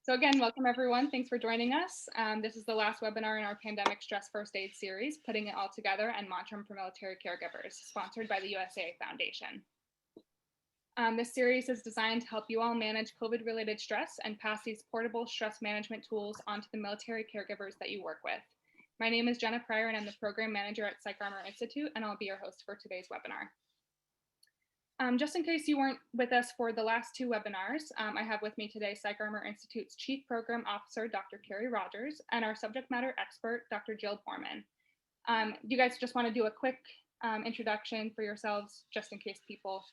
So again, welcome everyone. Thanks for joining us. This is the last webinar in our Pandemic Stress First Aid series, Putting It All Together and Mantram for Military Caregivers, sponsored by the USA Foundation. This series is designed to help you all manage COVID-related stress and pass these portable stress management tools onto the military caregivers that you work with. My name is Jenna Pryor and I'm the Program Manager at PsychArmor Institute, and I'll be your host for today's webinar. Just in case you weren't with us for the last two webinars, I have with me today PsychArmor Institute's Chief Program Officer, Dr. Carrie Rogers, and our subject matter expert, Dr. Jill Bormann. Do you guys just want to do a quick introduction for yourselves, just in case people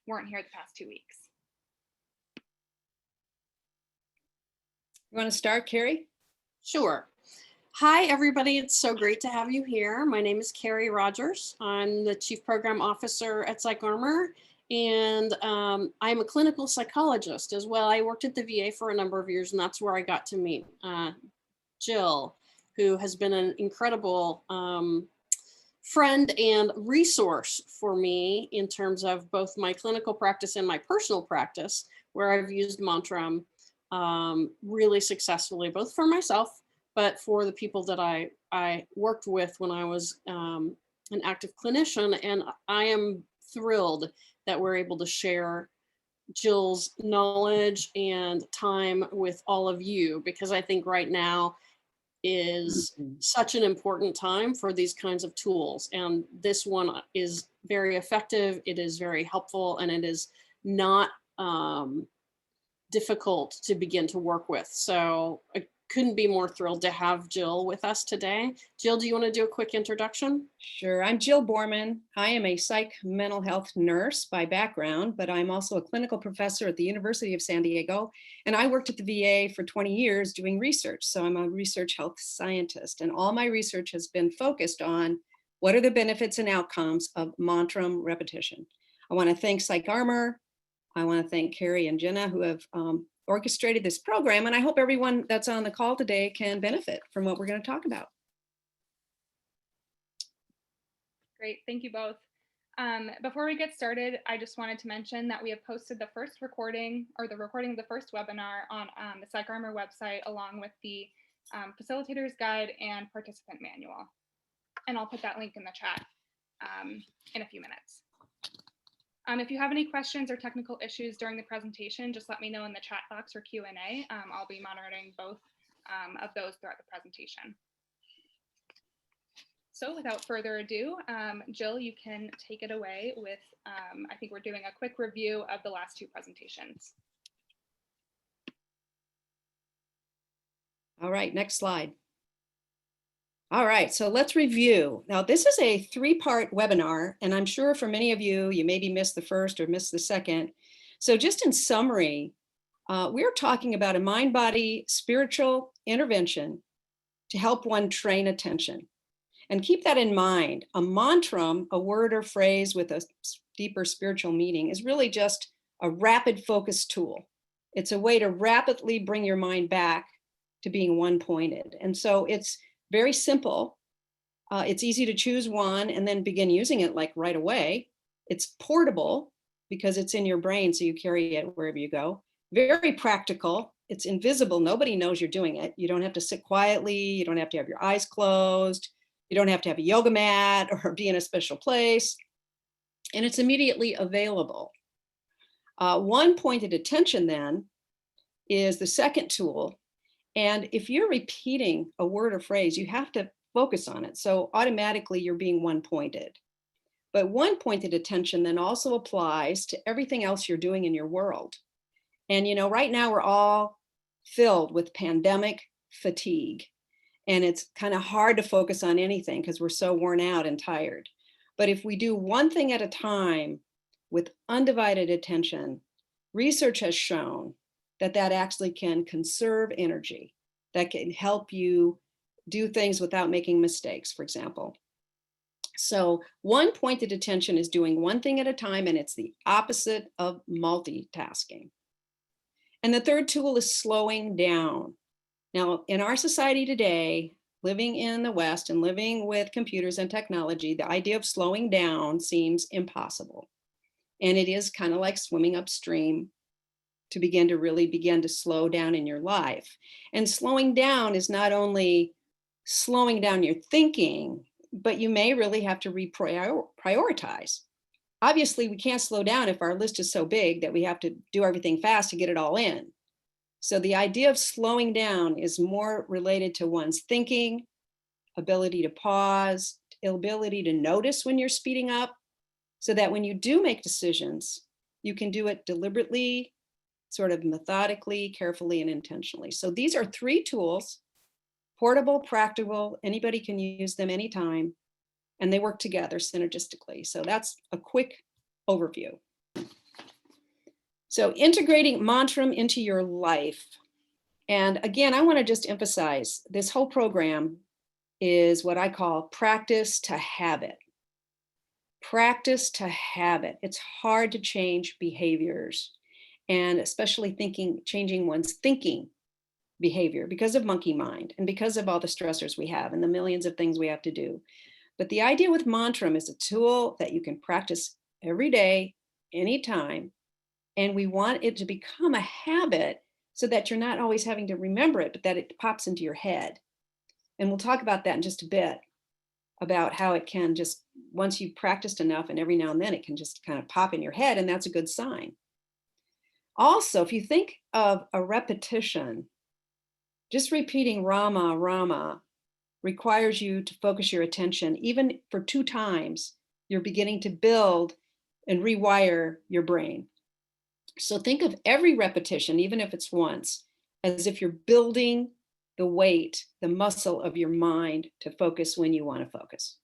weren't here the past 2 weeks? You want to start, Carrie? Sure. Hi, everybody. It's so great to have you here. My name is Carrie Rogers. I'm the Chief Program Officer at PsychArmor, and I'm a clinical psychologist as well. I worked at the VA for a number of years, and that's where I got to meet Jill, who has been an incredible friend and resource for me in terms of both my clinical practice and my personal practice, where I've used Mantram really successfully, both for myself, but for the people that I worked with when I was an active clinician. And I am thrilled that we're able to share Jill's knowledge and time with all of you, because I think right now is such an important time for these kinds of tools. And this one is very effective, it is very helpful, and it is not difficult to begin to work with. So I couldn't be more thrilled to have Jill with us today. Jill, do you want to do a quick introduction? Sure. I'm Jill Bormann. I am a psych mental health nurse by background, but I'm also a clinical professor at the University of San Diego. And I worked at the VA for 20 years doing research. So I'm a research health scientist. And all my research has been focused on what are the benefits and outcomes of Mantram repetition. I want to thank PsychArmor. I want to thank Carrie and Jenna, who have orchestrated this program, and I hope everyone that's on the call today can benefit from what we're going to talk about. Great, thank you both. Before we get started, I just wanted to mention that we have posted the first recording, or the recording of the first webinar, on the PsychArmor website, along with the facilitator's guide and participant manual. And I'll put that link in the chat in a few minutes. If you have any questions or technical issues during the presentation, just let me know in the chat box or Q&A. I'll be monitoring both of those throughout the presentation. So without further ado, Jill, you can take it away with, I think we're doing a quick review of the last two presentations. All right, next slide. All right, so let's review. Now, this is a three-part webinar, and I'm sure for many of you, you maybe missed the first or missed the second. So just in summary, we're talking about a mind-body spiritual intervention to help one train attention. And keep that in mind. A mantram, a word or phrase with a deeper spiritual meaning, is really just a rapid focus tool. It's a way to rapidly bring your mind back to being one-pointed. And so it's very simple. It's easy to choose one and then begin using it like right away. It's portable because it's in your brain, so you carry it wherever you go. Very practical. It's invisible. Nobody knows you're doing it. You don't have to sit quietly. You don't have to have your eyes closed. You don't have to have a yoga mat or be in a special place. And it's immediately available. One-pointed attention then is the second tool. And if you're repeating a word or phrase, you have to focus on it. So automatically you're being one-pointed. But one-pointed attention then also applies to everything else you're doing in your world. And you know, right now we're all filled with pandemic fatigue. And it's kind of hard to focus on anything because we're so worn out and tired. But if we do one thing at a time with undivided attention, research has shown that actually can conserve energy, that can help you do things without making mistakes, for example. So one-pointed attention is doing one thing at a time, and it's the opposite of multitasking. And the third tool is slowing down. Now, in our society today, living in the West and living with computers and technology, the idea of slowing down seems impossible. And it is kind of like swimming upstream to really begin to slow down in your life. And slowing down is not only slowing down your thinking, but you may really have to reprioritize. Obviously, we can't slow down if our list is so big that we have to do everything fast to get it all in. So the idea of slowing down is more related to one's thinking, ability to pause, ability to notice when you're speeding up, so that when you do make decisions, you can do it deliberately, sort of methodically, carefully, and intentionally. So these are 3 tools, portable, practical, anybody can use them anytime, and they work together synergistically. So that's a quick overview. So integrating Mantram into your life. And again, I want to just emphasize this whole program is what I call practice to habit. Practice to habit. It's hard to change behaviors, and especially changing one's thinking behavior because of monkey mind and because of all the stressors we have and the millions of things we have to do. But the idea with Mantram is a tool that you can practice every day, anytime. And we want it to become a habit so that you're not always having to remember it, but that it pops into your head. And we'll talk about that in just a bit, about how it can just, once you've practiced enough and every now and then it can just kind of pop in your head, and that's a good sign. Also, if you think of a repetition, just repeating Rama, Rama requires you to focus your attention. Even for 2 times, you're beginning to build and rewire your brain. So think of every repetition, even if it's once, as if you're building the weight, the muscle of your mind to focus when you want to focus.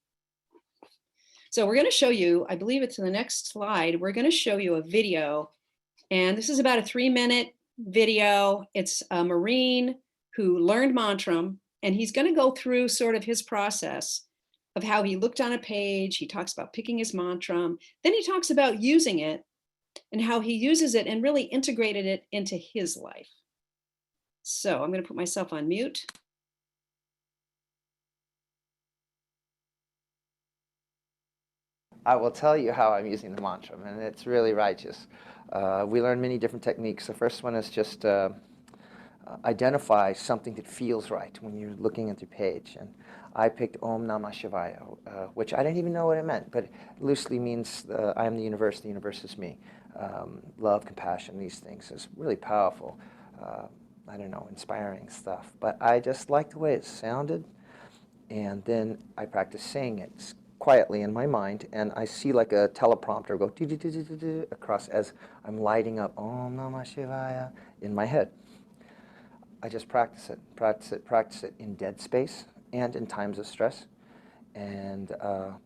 So we're going to show you, I believe it's in the next slide, we're going to show you a video. And this is about a 3-minute video. It's a Marine who learned Mantram, and he's going to go through sort of his process of how he looked on a page. He talks about picking his Mantram. Then he talks about using it and how he uses it and really integrated it into his life. So I'm going to put myself on mute. I will tell you how I'm using the Mantram, and it's really righteous. We learn many different techniques. The first one is just identify something that feels right when you're looking at the page. And I picked Om Namah Shivaya, which I didn't even know what it meant, but it loosely means I am the universe is me. Love, compassion, these things is really powerful. I don't know, inspiring stuff. But I just liked the way it sounded, and then I practiced saying it quietly in my mind, and I see like a teleprompter go across as I'm lighting up Om Namah Shivaya in my head. I just practice it in dead space and in times of stress. And I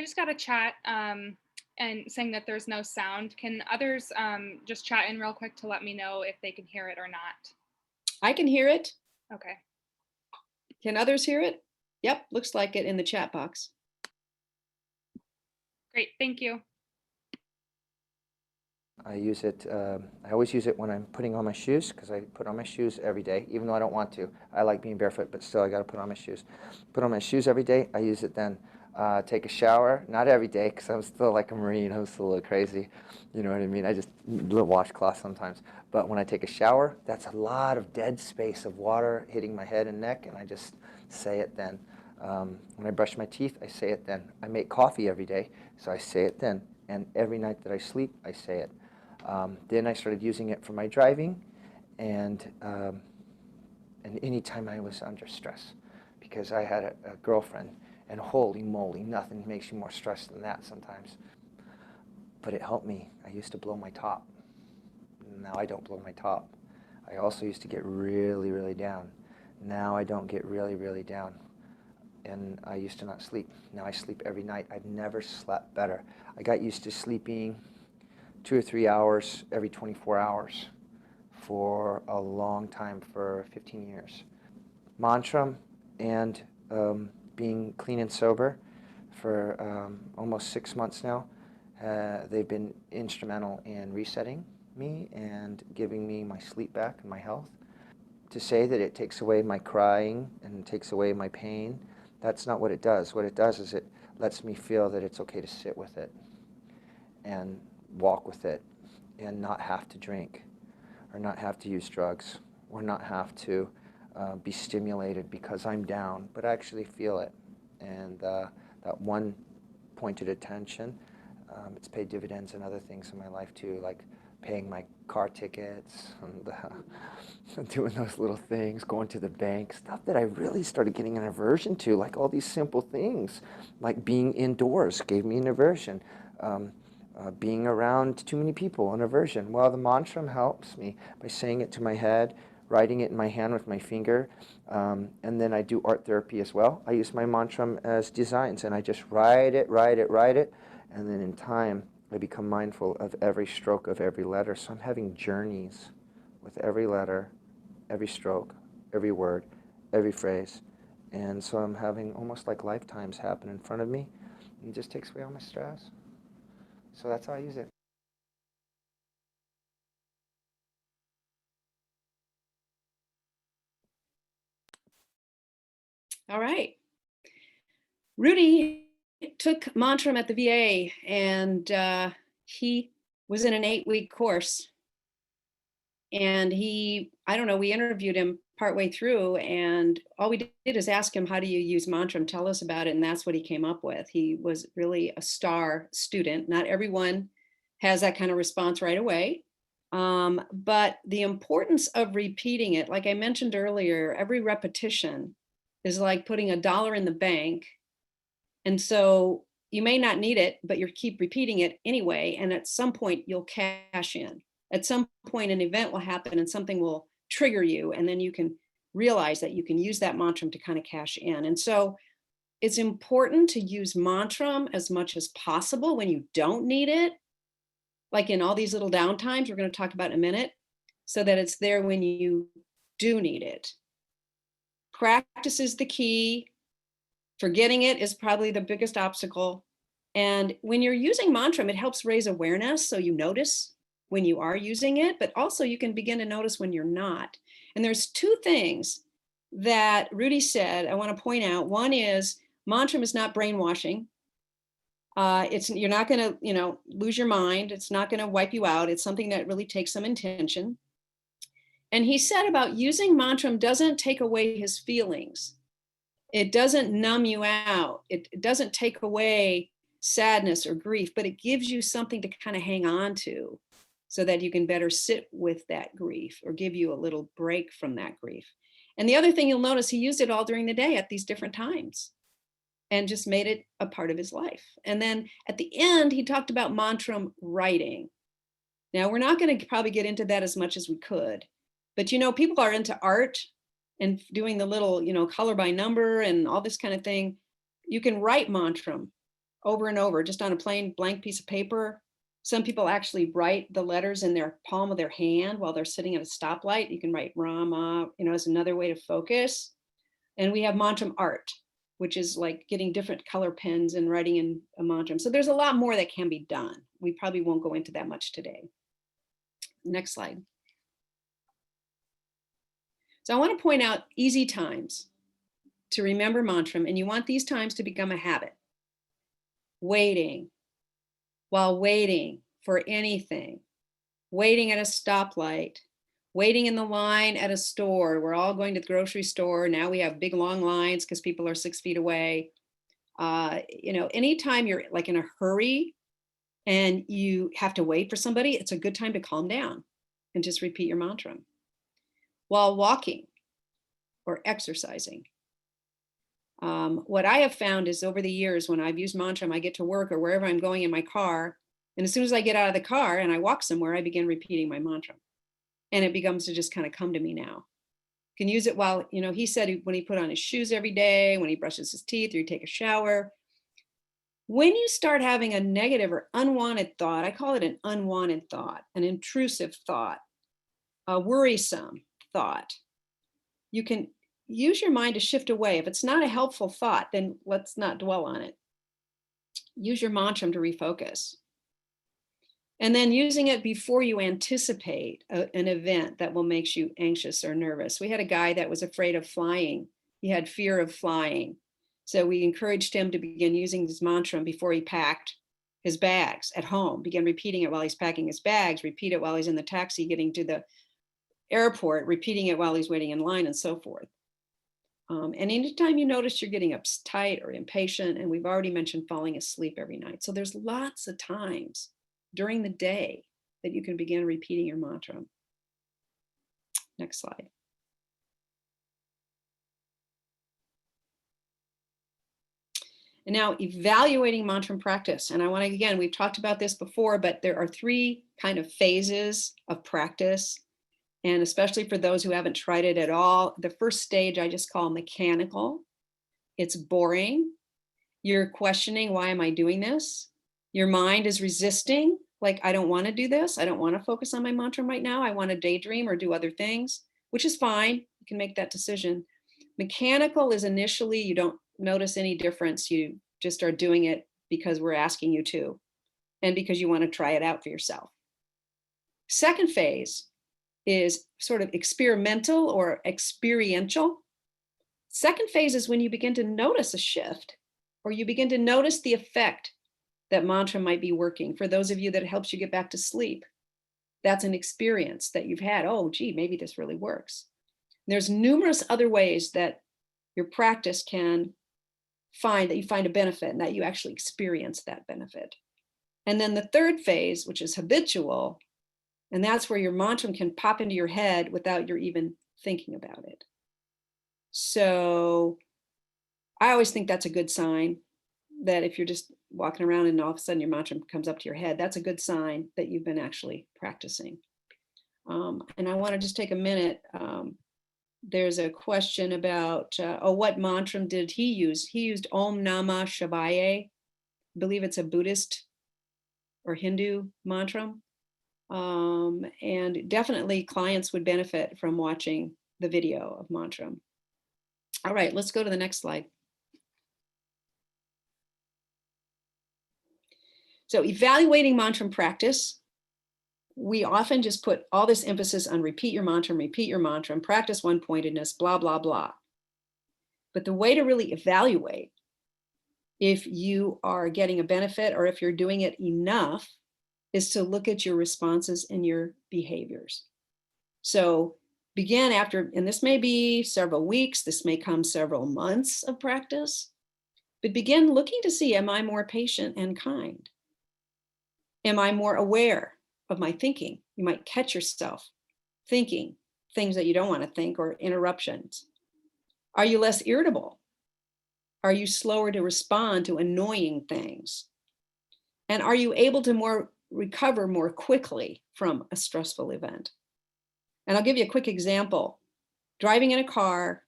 just got a chat and saying that there's no sound. Can others just chat in real quick to let me know if they can hear it or not? I can hear it. Okay. Can others hear it? Yep, looks like it in the chat box. Great, thank you. I use it, I always use it when I'm putting on my shoes, because I put on my shoes every day, even though I don't want to. I like being barefoot, but still I got to put on my shoes. Put on my shoes every day. I use it then. Take a shower, not every day, because I'm still like a Marine. I'm still a little crazy. You know what I mean? I just washcloth sometimes. But when I take a shower, that's a lot of dead space of water hitting my head and neck, and I just say it then. When I brush my teeth, I say it then. I make coffee every day, so I say it then. And every night that I sleep, I say it. Then I started using it for my driving, and any time I was under stress, because I had a girlfriend, and holy moly, nothing makes you more stressed than that sometimes. But it helped me. I used to blow my top. Now I don't blow my top. I also used to get really, really down. Now I don't get really, really down. And I used to not sleep. Now I sleep every night. I've never slept better. I got used to sleeping 2 or 3 hours every 24 hours for a long time, for 15 years. Mantram and being clean and sober for almost 6 months now, they've been instrumental in resetting me and giving me my sleep back and my health. To say that it takes away my crying and takes away my pain, that's not what it does. What it does is it lets me feel that it's okay to sit with it. And walk with it and not have to drink or not have to use drugs or not have to be stimulated because I'm down, but actually feel it. And that one pointed attention, it's paid dividends in other things in my life too, like paying my car tickets and doing those little things, going to the bank, stuff that I really started getting an aversion to, like all these simple things, like being indoors gave me an aversion. Being around too many people, an aversion. Well, the Mantram helps me by saying it to my head, writing it in my hand with my finger, and then I do art therapy as well. I use my Mantram as designs, and I just write it, and then in time, I become mindful of every stroke of every letter. So I'm having journeys with every letter, every stroke, every word, every phrase. And so I'm having almost like lifetimes happen in front of me, and it just takes away all my stress. So that's how I use it. All right. Rudy took Mantram at the VA, and he was in an 8-week course. And I don't know, we interviewed him partway through, and all we did is ask him, how do you use Mantram? Tell us about it. And that's what he came up with. He was really a star student. Not everyone has that kind of response right away. But the importance of repeating it, like I mentioned earlier, every repetition is like putting $1 in the bank. And so you may not need it, but you keep repeating it anyway. And at some point you'll cash in. At some point an event will happen and something will trigger you. And then you can realize that you can use that Mantram to kind of cash in. And so it's important to use Mantram as much as possible when you don't need it, like in all these little downtimes we're going to talk about in a minute, so that it's there when you do need it. Practice is the key. Forgetting it is probably the biggest obstacle. And when you're using Mantram, it helps raise awareness, so you notice when you are using it, but also you can begin to notice when you're not. And there's 2 things that Rudy said I want to point out. One is Mantram is not brainwashing. You're not going to, lose your mind. It's not going to wipe you out. It's something that really takes some intention. And he said about using Mantram doesn't take away his feelings. It doesn't numb you out. It doesn't take away sadness or grief, but it gives you something to kind of hang on to so that you can better sit with that grief or give you a little break from that grief. And the other thing you'll notice, he used it all during the day at these different times and just made it a part of his life. And then at the end, he talked about Mantram writing. Now, we're not going to probably get into that as much as we could, but people are into art and doing the little, color by number and all this kind of thing. You can write Mantram over and over just on a plain blank piece of paper. Some people actually write the letters in their palm of their hand while they're sitting at a stoplight. You can write Rama, as another way to focus. And we have Mantram art, which is like getting different color pens and writing in a Mantram. So there's a lot more that can be done. We probably won't go into that much today. Next slide. So I want to point out easy times to remember Mantram, and you want these times to become a habit. Waiting, while waiting for anything, waiting at a stoplight, waiting in the line at a store. We're all going to the grocery store. Now we have big long lines because people are 6 feet away. Anytime you're like in a hurry and you have to wait for somebody, it's a good time to calm down and just repeat your Mantram. While walking or exercising. What I have found is over the years when I've used Mantram, I get to work or wherever I'm going in my car, and as soon as I get out of the car and I walk somewhere, I begin repeating my Mantram. And it becomes to just kind of come to me now. You can use it while, he said when he put on his shoes every day, when he brushes his teeth or you take a shower. When you start having a negative or unwanted thought, I call it an unwanted thought, an intrusive thought, a worrisome thought, you can use your mind to shift away. If it's not a helpful thought, then let's not dwell on it. Use your Mantram to refocus. And then using it before you anticipate an event that will make you anxious or nervous. We had a guy that was afraid of flying. He had fear of flying. So we encouraged him to begin using his Mantram before he packed. his bags at home, begin repeating it while he's packing his bags, repeat it while he's in the taxi getting to the airport, repeating it while he's waiting in line, and so forth. And anytime you notice you're getting uptight or impatient, and we've already mentioned falling asleep every night. So there's lots of times during the day that you can begin repeating your mantra. Next slide. And now evaluating mantra practice. And I want to, again, we've talked about this before, but there are 3 kind of phases of practice. And especially for those who haven't tried it at all, the first stage I just call mechanical. It's boring. You're questioning, why am I doing this? Your mind is resisting, like, I don't want to do this. I don't want to focus on my mantra right now. I want to daydream or do other things, which is fine. You can make that decision. Mechanical is initially, you don't notice any difference. You just are doing it because we're asking you to, and because you want to try it out for yourself. Second phase is sort of experimental or experiential. Second phase is when you begin to notice a shift, or you begin to notice the effect that mantra might be working. For those of you that it helps you get back to sleep, that's an experience that you've had. Oh, gee, maybe this really works. There's numerous other ways that your practice can find that you find a benefit and that you actually experience that benefit. And then the third phase, which is habitual, and that's where your mantra can pop into your head without you're even thinking about it. So I always think that's a good sign, that if you're just walking around and all of a sudden your mantra comes up to your head, that's a good sign that you've been actually practicing. And I want to just take a minute. There's a question about, what mantra did he use? He used Om Namah Shivaya. I believe it's a Buddhist or Hindu mantra. And definitely clients would benefit from watching the video of Mantram. All right, let's go to the next slide. So evaluating Mantram practice, we often just put all this emphasis on repeat your mantra, practice one-pointedness, blah, blah, blah. But the way to really evaluate if you are getting a benefit or if you're doing it enough is to look at your responses and your behaviors. So begin after, and this may be several weeks, this may come several months of practice, but begin looking to see, am I more patient and kind? Am I more aware of my thinking? You might catch yourself thinking things that you don't want to think, or interruptions. Are you less irritable? Are you slower to respond to annoying things? And are you able to recover more quickly from a stressful event? And I'll give you a quick example. Driving in a car,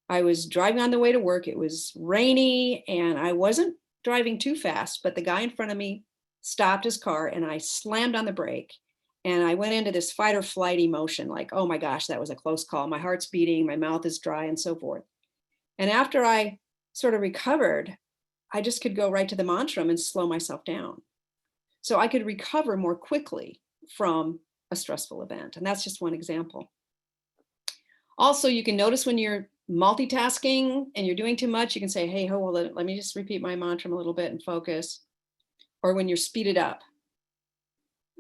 I was driving on the way to work. It was rainy and I wasn't driving too fast, but the guy in front of me stopped his car and I slammed on the brake. And I went into this fight or flight emotion, like, oh my gosh, that was a close call. My heart's beating, my mouth is dry, and so forth. And after I sort of recovered, I just could go right to the mantram and slow myself down. So I could recover more quickly from a stressful event. And that's just one example. Also, you can notice when you're multitasking and you're doing too much, you can say, hey, well, let me just repeat my mantra a little bit and focus. Or when you're speeded up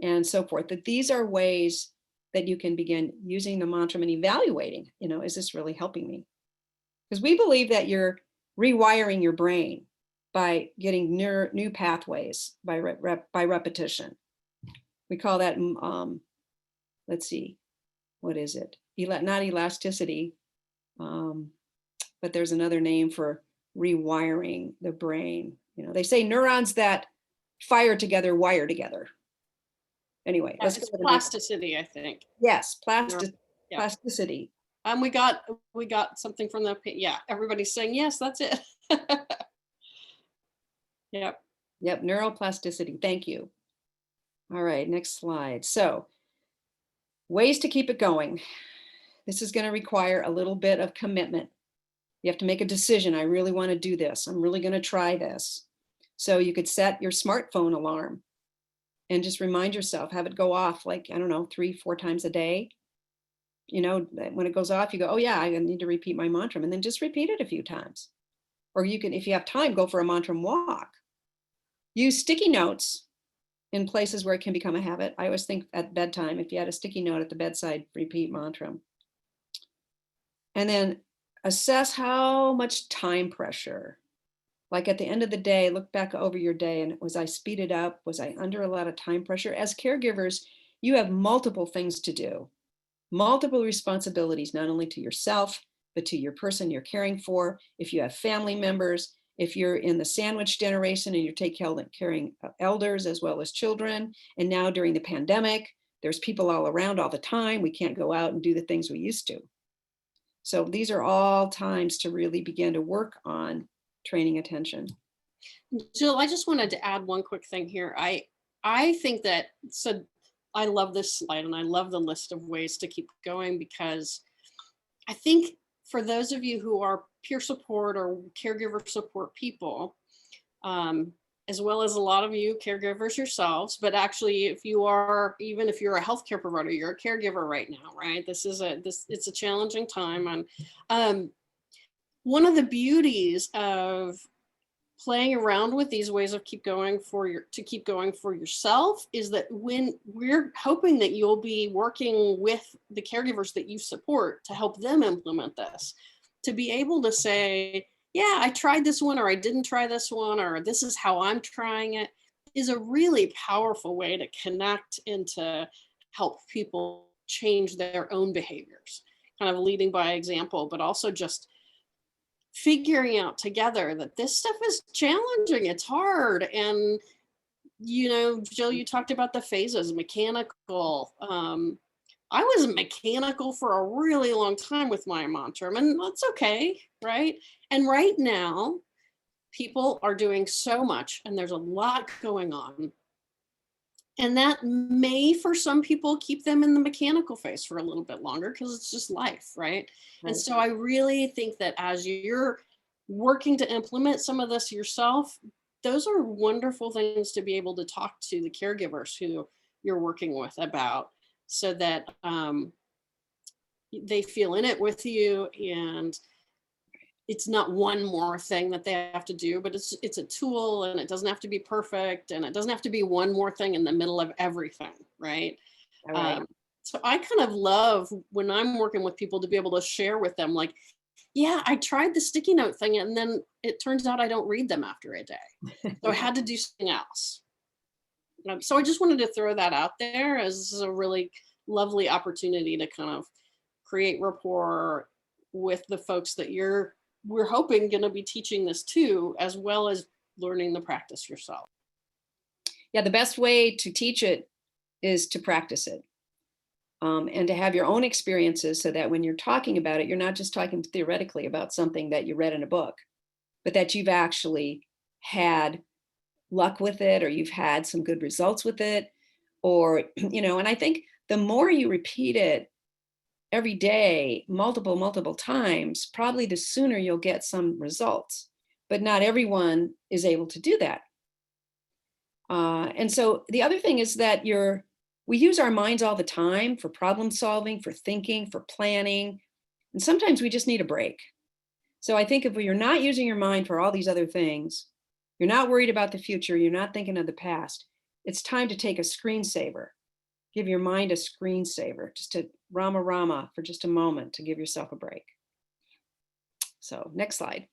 and so forth. That these are ways that you can begin using the mantra and evaluating, is this really helping me? Because we believe that you're rewiring your brain by getting new pathways by repetition. We call that, let's see, what is it? Not elasticity, but there's another name for rewiring the brain. They say neurons that fire together, wire together. Anyway, let's go to plasticity, I think. Yes, plasticity. We got something from the, yeah, everybody's saying, yes, that's it. Yep, neuroplasticity, thank you. All right, next slide. So, ways to keep it going. This is going to require a little bit of commitment. You have to make a decision. I really want to do this. I'm really going to try this. So you could set your smartphone alarm and just remind yourself, have it go off like, 3-4 times a day. When it goes off, you go, oh yeah, I need to repeat my mantra, and then just repeat it a few times. Or you can, if you have time, go for a mantra walk. Use sticky notes in places where it can become a habit. I always think at bedtime, if you had a sticky note at the bedside, repeat Mantram. And then assess how much time pressure. Like at the end of the day, look back over your day and was I speeded up? Was I under a lot of time pressure? As caregivers, you have multiple things to do, multiple responsibilities, not only to yourself, but to your person you're caring for. If you have family members, if you're in the sandwich generation and you're caring elders as well as children, and now during the pandemic, there's people all around all the time. We can't go out and do the things we used to. So these are all times to really begin to work on training attention. Jill, I just wanted to add one quick thing here. I think that, so I love this slide and I love the list of ways to keep going, because I think for those of you who are peer support or caregiver support people, as well as a lot of you caregivers yourselves, but actually if you are, even if you're a healthcare provider, you're a caregiver right now, right? It's a challenging time. And one of the beauties of playing around with these ways of keep going for yourself is that when we're hoping that you'll be working with the caregivers that you support to help them implement this, to be able to say, yeah, I tried this one, or I didn't try this one, or this is how I'm trying it, is a really powerful way to connect and to help people change their own behaviors, kind of leading by example, but also just figuring out together that this stuff is challenging, it's hard. And, you know, Jill, you talked about the phases, mechanical. I was mechanical for a really long time with my Mantram, and that's okay, right? And right now, people are doing so much and there's a lot going on. And that may, for some people, keep them in the mechanical phase for a little bit longer because it's just life, right? And so I really think that as you're working to implement some of this yourself, those are wonderful things to be able to talk to the caregivers who you're working with about, so that they feel in it with you, and it's not one more thing that they have to do, but it's a tool, and it doesn't have to be perfect, and it doesn't have to be one more thing in the middle of everything, right? So I kind of love when I'm working with people to be able to share with them, like, yeah, I tried the sticky note thing, and then it turns out I don't read them after a day. So I had to do something else. So I just wanted to throw that out there as a really lovely opportunity to kind of create rapport with the folks that we're hoping going to be teaching this to, as well as learning the practice yourself. Yeah, the best way to teach it is to practice it, and to have your own experiences, so that when you're talking about it, you're not just talking theoretically about something that you read in a book, but that you've actually had luck with it, or you've had some good results with it, or, you know, and I think the more you repeat it every day, multiple times, probably the sooner you'll get some results. But not everyone is able to do that. And so the other thing is that we use our minds all the time for problem solving, for thinking, for planning, and sometimes we just need a break. So I think if you're not using your mind for all these other things, you're not worried about the future, you're not thinking of the past, it's time to take a screensaver. Give your mind a screensaver, just to Rama for just a moment, to give yourself a break. So next slide.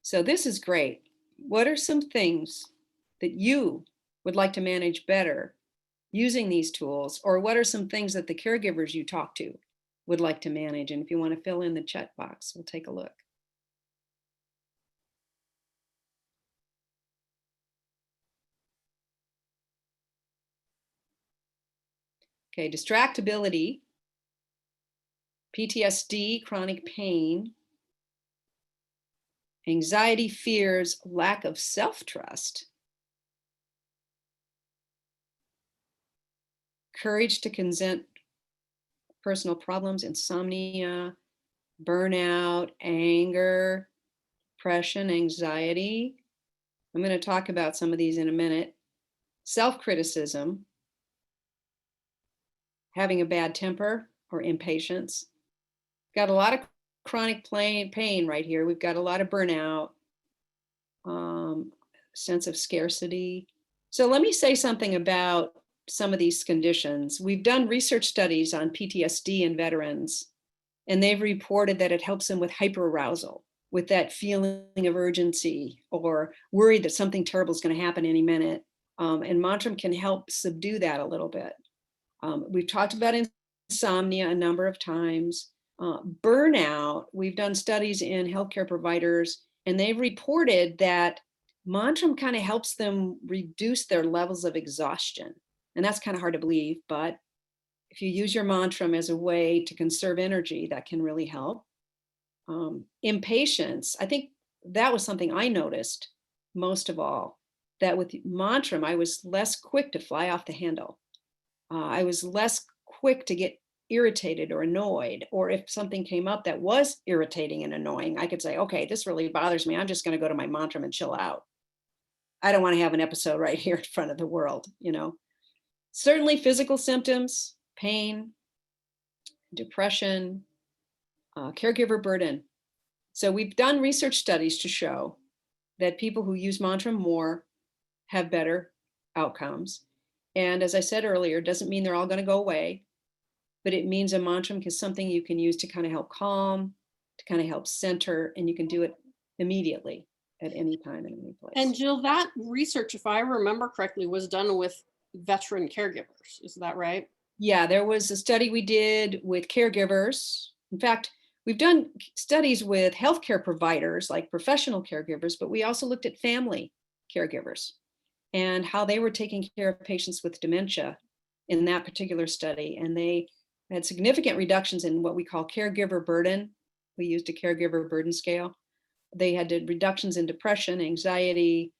So this is great. What are some things that you would like to manage better using these tools? Or what are some things that the caregivers you talk to would like to manage? And if you want to fill in the chat box, we'll take a look. Okay, distractibility, PTSD, chronic pain, anxiety, fears, lack of self-trust, courage to consent personal problems, insomnia, burnout, anger, depression, anxiety. I'm going to talk about some of these in a minute. Self-criticism, having a bad temper or impatience. Got a lot of chronic pain right here. We've got a lot of burnout, sense of scarcity. So let me say something about some of these conditions. We've done research studies on PTSD in veterans, and they've reported that it helps them with hyperarousal, with that feeling of urgency or worried that something terrible is going to happen any minute. And Mantram can help subdue that a little bit. We've talked about insomnia a number of times. Burnout, we've done studies in healthcare providers, and they've reported that Mantram kind of helps them reduce their levels of exhaustion. And that's kind of hard to believe, but if you use your Mantram as a way to conserve energy, that can really help. Impatience, I think that was something I noticed most of all, that with Mantram, I was less quick to fly off the handle. I was less quick to get irritated or annoyed, or if something came up that was irritating and annoying, I could say, okay, this really bothers me. I'm just going to go to my Mantram and chill out. I don't want to have an episode right here in front of the world, you know. Certainly physical symptoms, pain, depression, caregiver burden. So we've done research studies to show that people who use Mantram more have better outcomes. And as I said earlier, it doesn't mean they're all going to go away, but it means a Mantram is something you can use to kind of help calm, to kind of help center, and you can do it immediately at any time in any place. And Jill, that research, if I remember correctly, was done with veteran caregivers. Is that right? Yeah, there was a study we did with caregivers. In fact, we've done studies with healthcare providers, like professional caregivers, but we also looked at family caregivers and how they were taking care of patients with dementia in that particular study. And they had significant reductions in what we call caregiver burden. We used a caregiver burden scale. They had reductions in depression, anxiety,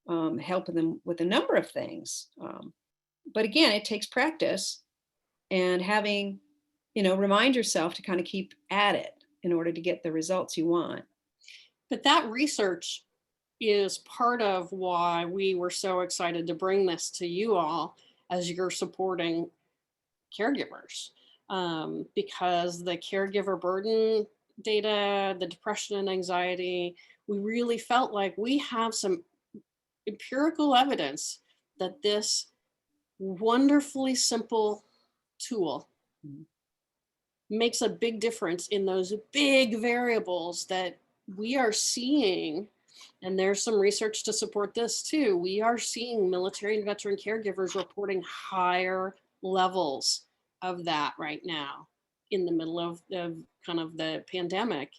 helping them with a number of things. But again, it takes practice and having, remind yourself to kind of keep at it in order to get the results you want. But that research is part of why we were so excited to bring this to you all as you're supporting caregivers, because the caregiver burden data, the depression and anxiety, we really felt like we have some empirical evidence that this wonderfully simple tool makes a big difference in those big variables that we are seeing. And there's some research to support this too. We are seeing military and veteran caregivers reporting higher levels of that right now in the middle of kind of the pandemic.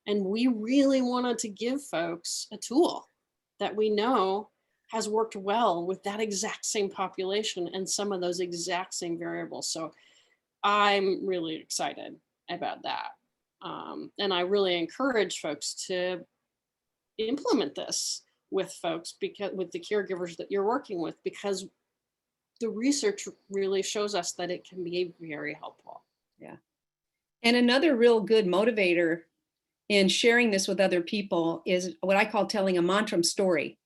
And we really wanted to give folks a tool that we know has worked well with that exact same population and some of those exact same variables. So I'm really excited about that. And I really encourage folks to implement this with folks, because with the caregivers that you're working with, because the research really shows us that it can be very helpful. Yeah. And another real good motivator in sharing this with other people is what I call telling a Mantram story.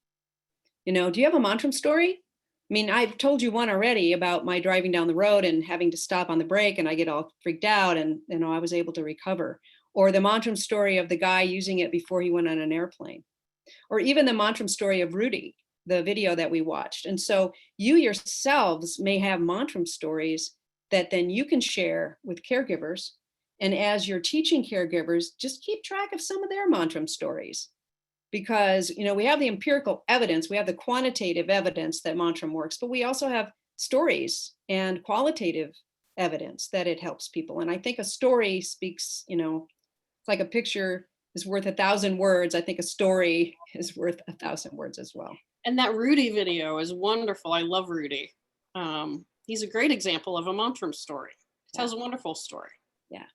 Do you have a Mantram story? I mean, I've told you one already about my driving down the road and having to stop on the brake and I get all freaked out and, I was able to recover. Or the Mantram story of the guy using it before he went on an airplane. Or even the Mantram story of Rudy, the video that we watched. And so you yourselves may have Mantram stories that then you can share with caregivers. And as you're teaching caregivers, just keep track of some of their Mantram stories. Because, we have the empirical evidence, we have the quantitative evidence that Mantram works, but we also have stories and qualitative evidence that it helps people. And I think a story speaks, it's like a picture is worth 1,000 words. I think a story is worth 1,000 words as well. And that Rudy video is wonderful. I love Rudy. He's a great example of a Mantram story. It tells a wonderful story. Yeah,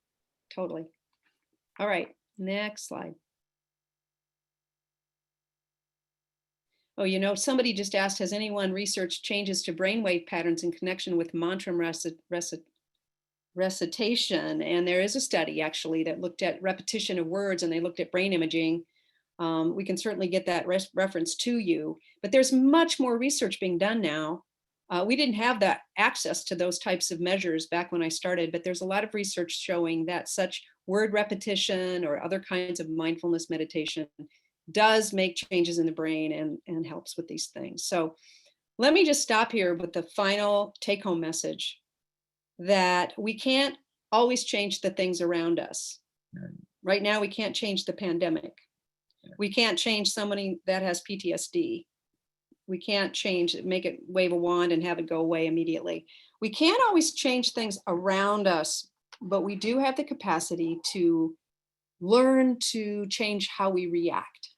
totally. All right, next slide. Oh, somebody just asked, has anyone researched changes to brainwave patterns in connection with Mantram recitation? And there is a study actually that looked at repetition of words and they looked at brain imaging. We can certainly get that reference to you, but there's much more research being done now. We didn't have that access to those types of measures back when I started, but there's a lot of research showing that such word repetition or other kinds of mindfulness meditation does make changes in the brain and helps with these things. So let me just stop here with the final take-home message that we can't always change the things around us. Right now, we can't change the pandemic. We can't change somebody that has PTSD. We can't change it, make it wave a wand and have it go away immediately. We can't always change things around us, but we do have the capacity to learn to change how we react.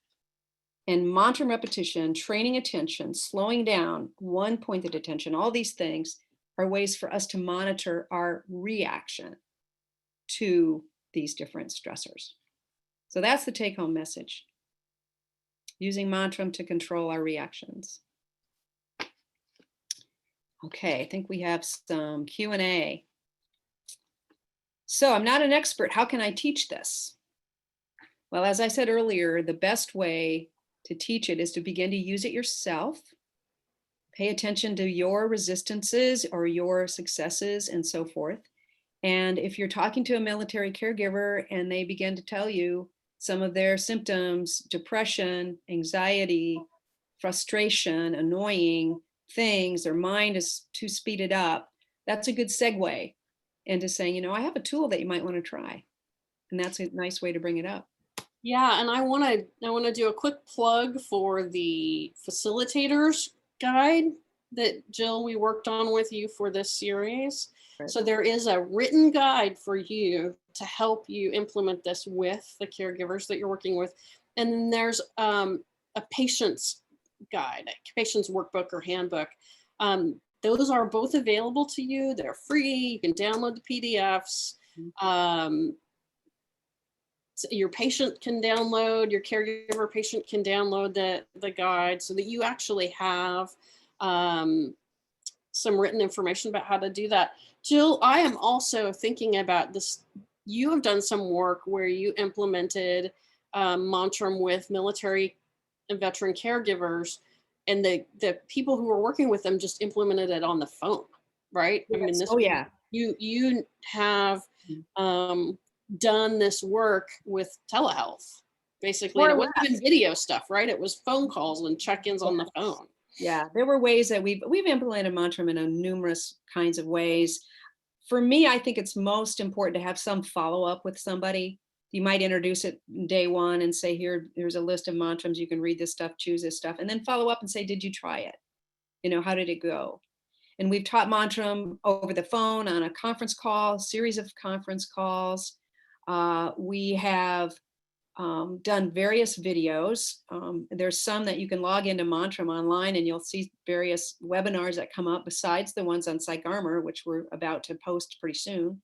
And mantra repetition, training attention, slowing down, one pointed attention, all these things are ways for us to monitor our reaction to these different stressors. So that's the take-home message. Using Mantram to control our reactions. Okay, I think we have some Q&A. So I'm not an expert. How can I teach this? Well, as I said earlier, the best way to teach it is to begin to use it yourself. Pay attention to your resistances or your successes and so forth. And if you're talking to a military caregiver and they begin to tell you some of their symptoms, depression, anxiety, frustration, annoying things, their mind is too speeded up, that's a good segue into saying, you know, I have a tool that you might want to try. And that's a nice way to bring it up. Yeah, and I want to do a quick plug for the facilitators guide that Jill, we worked on with you for this series. Right. So there is a written guide for you to help you implement this with the caregivers that you're working with. And then there's a patient's guide, a patient's workbook or handbook. Those are both available to you. They're free. You can download the PDFs. So your patient can download, your caregiver patient can download the guide so that you actually have some written information about how to do that. Jill, I am also thinking about this. You have done some work where you implemented Mantram with military and veteran caregivers, and the people who were working with them just implemented it on the phone, right? Yes. I mean, this. Oh yeah. You have done this work with telehealth, basically. And it wasn't even video stuff, right? It was phone calls and check-ins on the phone. Yeah, there were ways that we've implemented Mantram in numerous kinds of ways. For me, I think it's most important to have some follow-up with somebody. You might introduce it day one and say, here's a list of Mantrams. You can read this stuff, choose this stuff, and then follow up and say, did you try it? You know, how did it go? And we've taught Mantram over the phone on a conference call, series of conference calls. We have done various videos. There's some that you can log into Mantram online and you'll see various webinars that come up besides the ones on PsychArmor, which we're about to post pretty soon.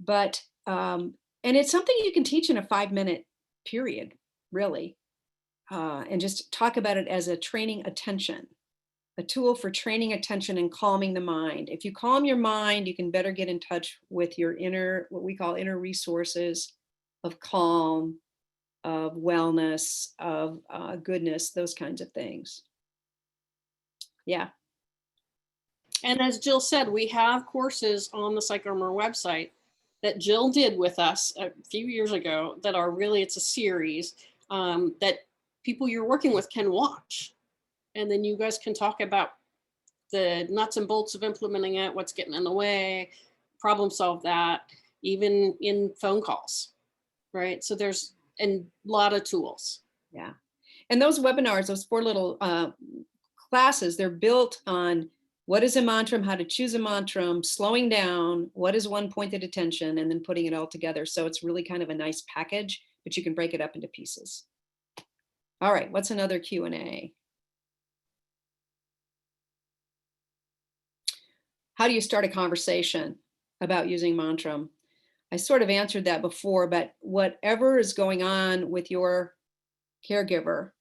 But, and it's something you can teach in a 5-minute period, really. And just talk about it as a training attention, a tool for training attention and calming the mind. If you calm your mind, you can better get in touch with your inner, what we call inner resources of calm, of wellness, of goodness, those kinds of things. Yeah. And as Jill said, we have courses on the PsychArmor website that Jill did with us a few years ago that are really, it's a series that people you're working with can watch. And then you guys can talk about the nuts and bolts of implementing it, what's getting in the way, problem solve that, even in phone calls, right? So there's a lot of tools. Yeah. And those webinars, those 4 little classes, they're built on what is a Mantram, how to choose a Mantram, slowing down, what is one pointed attention, and then putting it all together. So it's really kind of a nice package, but you can break it up into pieces. All right, what's another Q&A? How do you start a conversation about using Mantram? I sort of answered that before, but whatever is going on with your caregiver,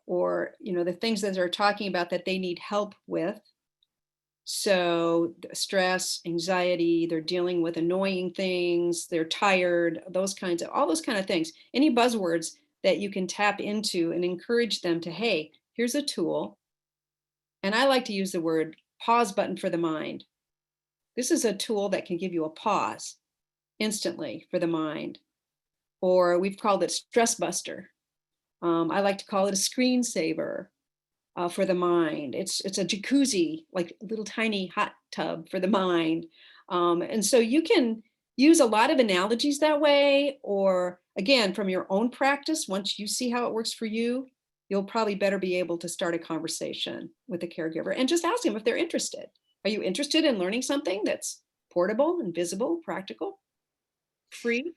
or the things that they're talking about that they need help with. So stress, anxiety, they're dealing with annoying things, they're tired, all those kind of things. Any buzzwords that you can tap into and encourage them to, hey, here's a tool. And I like to use the word pause button for the mind. This is a tool that can give you a pause instantly for the mind. Or we've called it stress buster. I like to call it a screensaver for the mind. It's a jacuzzi, like a little tiny hot tub for the mind. And so you can use a lot of analogies that way, or again, from your own practice, once you see how it works for you, you'll probably better be able to start a conversation with the caregiver and just ask them if they're interested. Are you interested in learning something that's portable and visible, practical, free,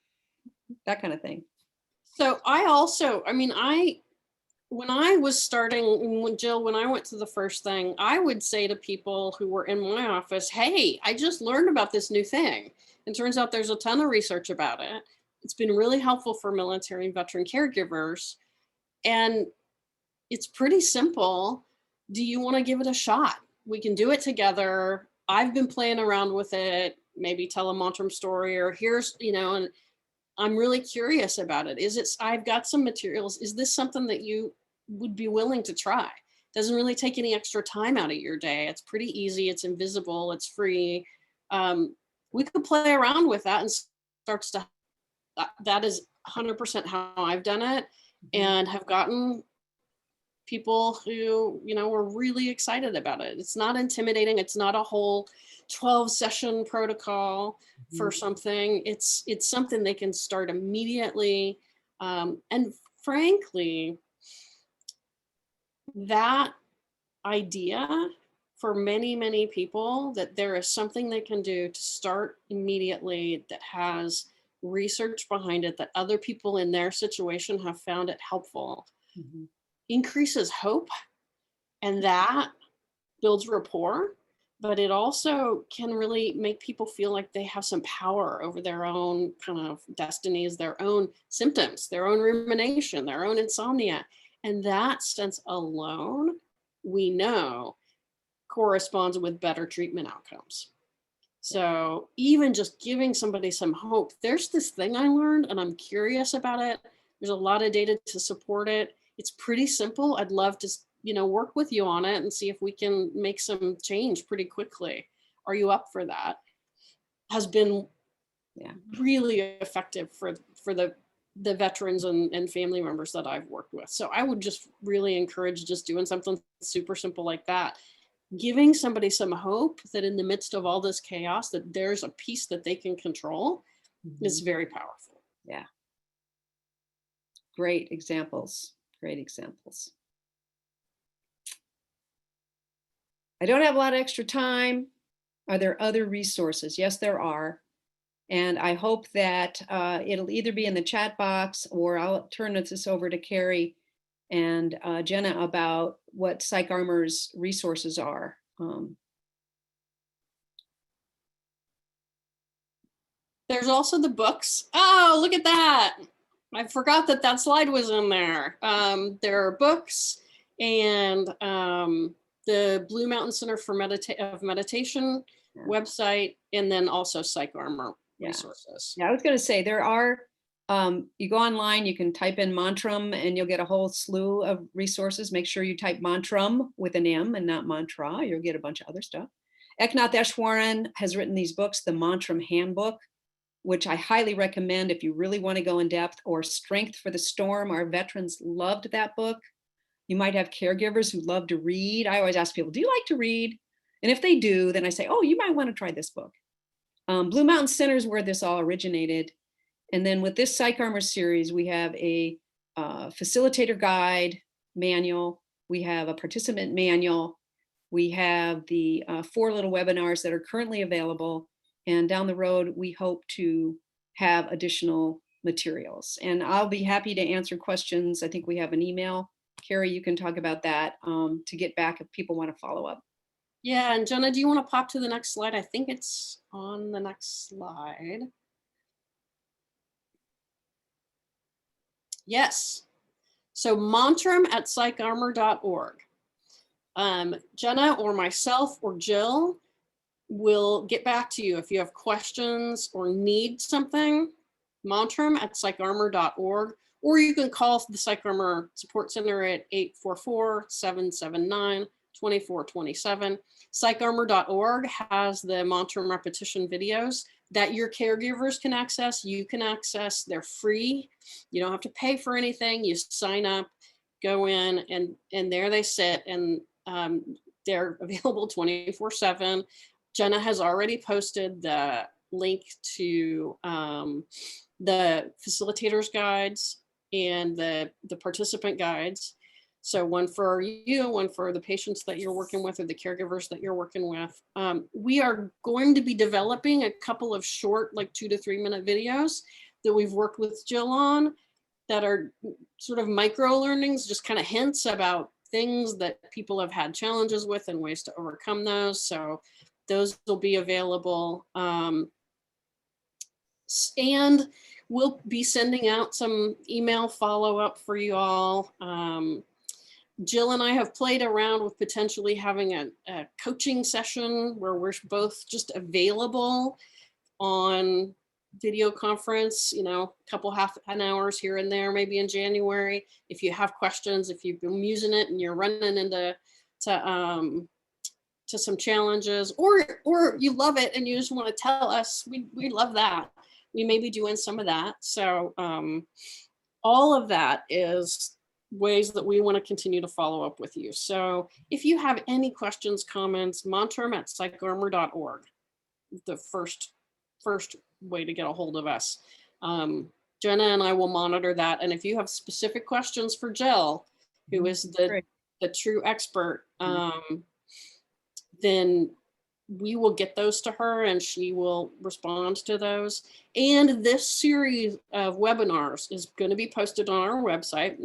that kind of thing? So I also, I mean, when I was starting, when I went to the first thing, I would say to people who were in my office, hey, I just learned about this new thing. And turns out there's a ton of research about it. It's been really helpful for military and veteran caregivers. And it's pretty simple. Do you want to give it a shot? We can do it together. I've been playing around with it, maybe tell a Mantram story, or here's, and I'm really curious about it. I've got some materials. Is this something that you would be willing to try? Doesn't really take any extra time out of your day. It's pretty easy. It's invisible. It's free. We could play around with that and starts to, that is 100% how I've done it, and have gotten people who, were really excited about it. It's not intimidating. It's not a whole 12 session protocol for something. It's something they can start immediately. And frankly, that idea for many, many people, that there is something they can do to start immediately that has research behind it, that other people in their situation have found it helpful, increases hope, and that builds rapport. But it also can really make people feel like they have some power over their own kind of destinies, their own symptoms, their own rumination, their own insomnia. And that sense alone, we know, corresponds with better treatment outcomes. So even just giving somebody some hope, there's this thing I learned and I'm curious about it. There's a lot of data to support it. It's pretty simple. I'd love to work with you on it and see if we can make some change pretty quickly. Are you up for that? Has been really effective for the veterans and family members that I've worked with. So I would just really encourage just doing something super simple like that. Giving somebody some hope that in the midst of all this chaos, that there's a piece that they can control is very powerful. Yeah. Great examples. Great examples. I don't have a lot of extra time. Are there other resources? Yes, there are. And I hope that it'll either be in the chat box, or I'll turn this over to Carrie and Jenna about what PsychArmor's resources are. There's also the books. Oh, look at that. I forgot that slide was in there. There are books, and the Blue Mountain Center for Meditation website, and then also PsychArmor resources. Yeah, I was going to say there are, you go online, you can type in Mantram and you'll get a whole slew of resources. Make sure you type Mantram with an M and not mantra. You'll get a bunch of other stuff. Eknath Eashwaran has written these books, the Mantram Handbook, which I highly recommend if you really want to go in depth, or Strength for the Storm. Our veterans loved that book. You might have caregivers who love to read. I always ask people, do you like to read? And if they do, then I say, oh, you might want to try this book. Blue Mountain Center is where this all originated. And then with this PsychArmor series, we have a facilitator guide manual. We have a participant manual. We have the 4 little webinars that are currently available. And down the road, we hope to have additional materials. And I'll be happy to answer questions. I think we have an email. Carrie, you can talk about that to get back if people want to follow up. Yeah, and Jenna, do you want to pop to the next slide? I think it's on the next slide. Yes. So Mantram at PsychArmor.org. Jenna or myself or Jill will get back to you if you have questions or need something. Mantram at PsychArmor.org, or you can call the PsychArmor Support Center at 844-779-2427. PsychArmor.org has the Mantram repetition videos. that your caregivers can access, you can access. They're free. You don't have to pay for anything. You sign up, go in, and there they sit, and they're available 24/7. Jenna has already posted the link to the facilitators guides and the participant guides. So one for you, one for the patients that you're working with or the caregivers that you're working with. We are going to be developing a couple of short, like 2 to 3 minute videos that we've worked with Jill on that are sort of micro learnings, just kind of hints about things that people have had challenges with and ways to overcome those. So those will be available. And we'll be sending out some email follow-up for you all. Jill and I have played around with potentially having a coaching session where we're both just available on video conference, you know, a couple half an hours here and there, maybe in January. If you have questions, if you've been using it and you're running into some challenges, or you love it and you just want to tell us, we love that. We may be doing some of that. So all of that is ways that we want to continue to follow up with you. So if you have any questions, comments, Mantram@PsychArmor.org, the first way to get a hold of us. Jenna and I will monitor that. And if you have specific questions for Jill, who is the true expert, then we will get those to her and she will respond to those. And this series of webinars is going to be posted on our website,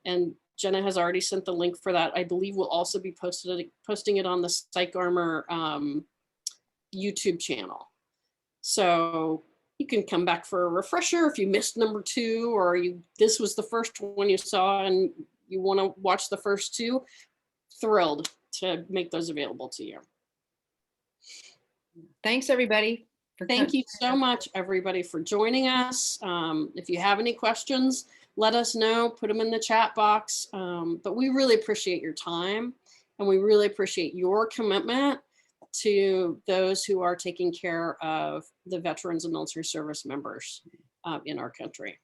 and Jenna has already sent the link for that. I believe we'll also be posting it on the PsychArmor YouTube channel. So you can come back for a refresher if you missed number 2, or this was the first one you saw and you want to watch the first 2. Thrilled to make those available to you. Thanks, everybody. Thank you so much, everybody, for joining us. If you have any questions, let us know, put them in the chat box. But we really appreciate your time, and we really appreciate your commitment to those who are taking care of the veterans and military service members in our country.